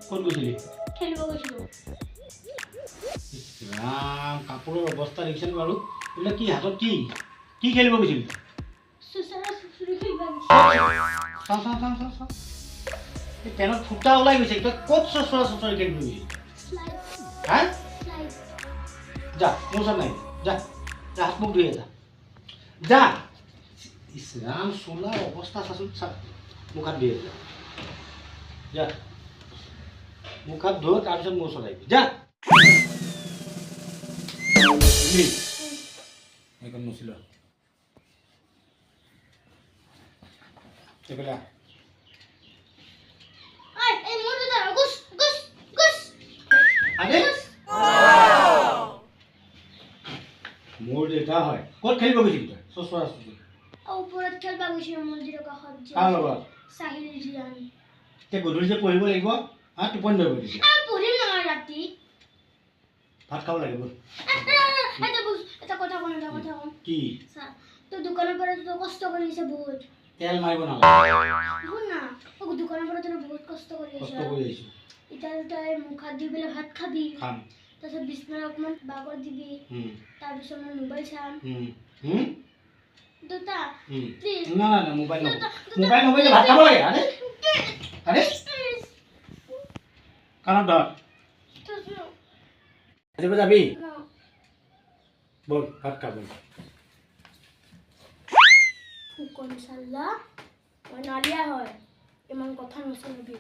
ক'ত গৈছিলি? খেলিব গৈছিলোঁ। ৰাম কাপোৰৰ অৱস্থা দেখিছেনে বাৰু? এইবিলাক কি হাতত কি খেলিব গৈছিলি? চুচৰা চুচুৰি খেলিব গৈছিলোঁ। চাওঁ। এই পেনত ফুটা ওলাই গৈছে। তই ক'ত চচৰা চচৰি খেলিব গৈছিলি? হা? যা মোৰ ওচৰত নাই যা হাত মুখ ধুই যা ইছ ৰাম চোলাৰ অৱস্থা চাচোন চা মুখ হাত ধুই যা মুখ হাত ধুই তাৰপিছত মোৰ ওচৰত আহিবি যা এইখন মুচিল এইফালে মোৰ দেউতা হয় ক'ত খেলিব গৈছিলি তই চচৰা চচৰি ওপৰত খেলিব গৈছিলোঁ মন্দিৰৰ কাষত কাৰ লগত চাহিল জিয়ান এতিয়া গধূলি যে পঢ়িব লাগিব হা টোপনি ধৰিব দিছে পঢ়িম নহয় ৰাতি ভাত খাব লাগিব এটা কথা কম কি তোৰ দোকানৰ পৰা তই কষ্ট কৰি আহিছে বহুত তেল মাৰিব নালাগে শুন না দোকানৰ পৰা তই বহুত কষ্ট কৰি কষ্ট আহিছ কৰি আহিছোঁ এতিয়া তই মুখ হাত ধুই পেলাই ভাত খাবি খাম তাৰপিছত বিছনাত অকণমান বাগৰ দিবি তাৰপিছত মই মোবাইল চাম দুটা প্লিজ না মোবাইল নবলে ভাত খাব লাগে আরে কাণত ধৰ আজিব যাবি বল ভাত খাব ফুকন চাল্লা মই নালিয়া হয় ইমান কথা নচলিবি